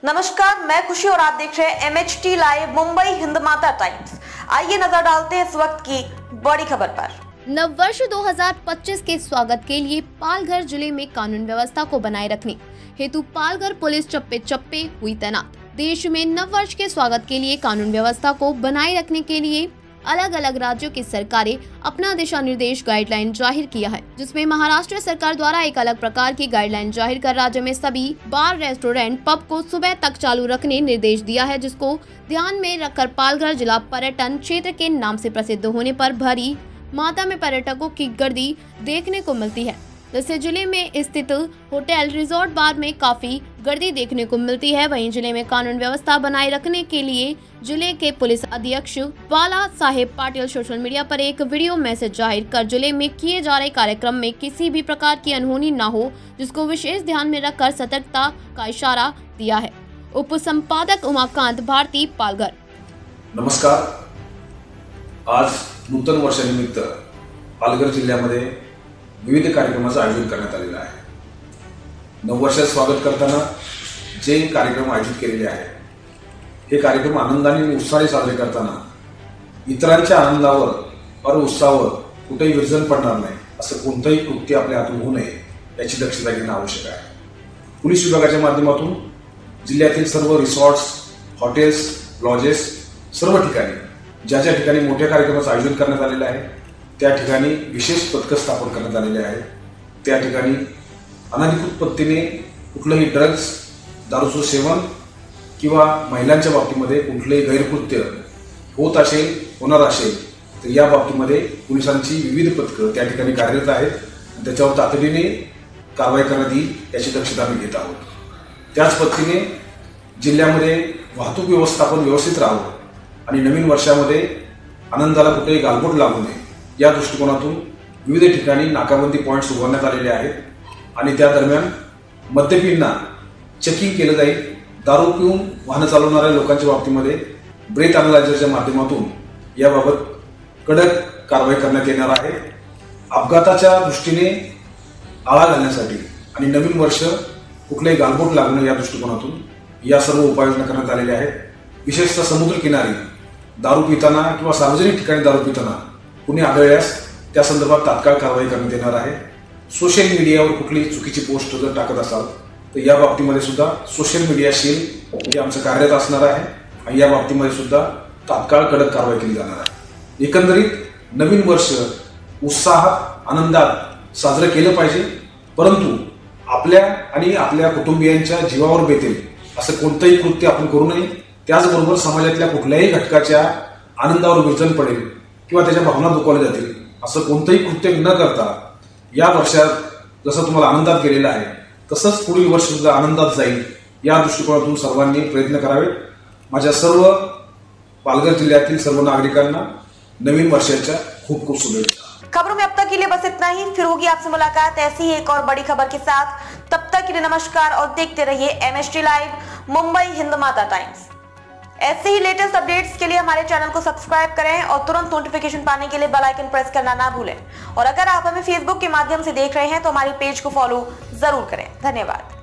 नमस्कार, मैं खुशी और आप देख रहे हैं MHT लाइव मुंबई हिंद माता टाइम्स। आइए नजर डालते हैं इस वक्त की बड़ी खबर पर। नववर्ष 2025 के स्वागत के लिए पालघर जिले में कानून व्यवस्था को बनाए रखने हेतु पालघर पुलिस चप्पे चप्पे हुई तैनात। देश में नववर्ष के स्वागत के लिए कानून व्यवस्था को बनाए रखने के लिए अलग अलग राज्यों की सरकारें अपना दिशा निर्देश गाइडलाइन जाहिर किया है, जिसमें महाराष्ट्र सरकार द्वारा एक अलग प्रकार की गाइडलाइन जाहिर कर राज्य में सभी बार, रेस्टोरेंट, पब को सुबह तक चालू रखने निर्देश दिया है, जिसको ध्यान में रखकर पालघर जिला पर्यटन क्षेत्र के नाम से प्रसिद्ध होने पर भरी माता में पर्यटकों की गर्दी देखने को मिलती है। जिससे जिले में स्थित होटल, रिजॉर्ट, बार में काफी गर्दी देखने को मिलती है। वहीं जिले में कानून व्यवस्था बनाए रखने के लिए जिले के पुलिस अधीक्षक बाला साहेब पाटिल सोशल मीडिया पर एक वीडियो मैसेज जाहिर कर जिले में किए जा रहे कार्यक्रम में किसी भी प्रकार की अनहोनी न हो, जिसको विशेष ध्यान में रखकर सतर्कता का इशारा दिया है। उप संपादक उमाकांत भारती, पालघर। नमस्कार, आज नूतन वर्षानिमित्त पालघर जिल्ह्यामध्ये विविध कार्यक्रमाचं आयोजन करण्यात आलेलं आहे। नववर्षात स्वागत करताना जे कार्यक्रम आयोजित केलेले आहेत हे कार्यक्रम आनंदाने आणि उत्साहाने साजरे करताना इतरांच्या आनंदावर और उत्साहावर कुठेही विरजण पडणार नाही असं कोणतंही कृत्य आपल्या हातून होऊ नये याची दक्षता घेणं आवश्यक आहे। पोलीस विभागाच्या माध्यमातून जिल्ह्यातील सर्व रिसॉर्ट्स, हॉटेल्स, लॉजेस सर्व ठिकाणी ज्या ज्या ठिकाणी मोठ्या कार्यक्रमाचं आयोजन करण्यात आलेलं आहे त्या ठिकाणी विशेष पथक स्थापन करण्यात आलेले आहे। त्या ठिकाणी अनधिकृत पद्धतीने कुठलंही ड्रग्ज, दारूचं सेवन किंवा महिलांच्या बाबतीमध्ये कुठलेही गैरकृत्य होत असेल, होणार असेल तर या बाबतीमध्ये पोलिसांची विविध पथकं त्या ठिकाणी कार्यरत आहेत आणि त्याच्यावर तातडीने कारवाई करण्यात येईल याची दक्षता आम्ही घेत आहोत। त्याच पद्धतीने जिल्ह्यामध्ये वाहतूक व्यवस्थापन व्यवस्थित राहावं आणि नवीन वर्षामध्ये आनंदाला कुठेही गालबोट लागू नये या दृष्टिकोनातून विविध ठिकाणी नाकाबंदी पॉइंट्स उभारण्यात आलेले आहेत आणि त्या दरम्यान मद्यपींना चेकिंग केलं जाईल। दारू पिऊन वाहन चालवणाऱ्या लोकांच्या बाबतीमध्ये ब्रेथ अनालायझरच्या माध्यमातून याबाबत कडक कारवाई करण्यात येणार आहे। अपघाताच्या दृष्टीने आळा घालण्यासाठी आणि नवीन वर्ष कुठलेही गालबोट लागू नये या दृष्टिकोनातून या सर्व उपाययोजना करण्यात आलेल्या आहेत। विशेषतः समुद्र किनारी दारू पिताना किंवा सार्वजनिक ठिकाणी दारू पिताना कुणी आढळल्यास त्या संदर्भात तात्काळ कारवाई करण्यात येणार आहे। सोशल मीडियावर कुठली चुकीची पोस्ट जर टाकत असाल तर या बाबतीमध्ये सुद्धा सोशल मीडिया सेल हे आमचं कार्यरत असणार आहे आणि या बाबतीमध्ये सुद्धा तात्काळ कडक कारवाई केली जाणार आहे। एकंदरीत नवीन वर्ष उत्साहात, आनंदात साजरं केलं पाहिजे, परंतु आपल्या आणि आपल्या कुटुंबियांच्या जीवावर बेतेल असं कोणतंही कृत्य आपण करू नये। त्याचबरोबर समाजातल्या कुठल्याही घटकाच्या आनंदावर विरजण पडेल किंवा त्याच्या भावना दुखावल्या जातील असं कोणतंही कृत्य न करता या वर्षात जसं तुम्हाला आनंदात गेलेलं आहे तसंच पुढील वर्ष सुद्धा आनंदात जाईल या दृष्टिकोनातून सर्वांनी प्रयत्न करावेत। माझ्या सर्व पालघर जिल्ह्यातील सर्व नागरिकांना नवीन वर्षाच्या खूप खूप शुभेच्छा। खबरों में अब तक के लिए बस इतना ही। फिर होगी आपसे मुलाकात ऐसी ही एक और बड़ी खबर के साथ। तब तक के लिए नमस्कार और देखते रहिए MHT लाइव मुंबई हिंद माता टाइम्स। ऐसे ही लेटेस्ट अपडेट्स के लिए हमारे चैनल को सब्सक्राइब करें और तुरंत नोटिफिकेशन पाने के लिए बेल आइकन प्रेस करना ना भूलें। और अगर आप हमें फेसबुक के माध्यम से देख रहे हैं तो हमारी पेज को फॉलो जरूर करें। धन्यवाद।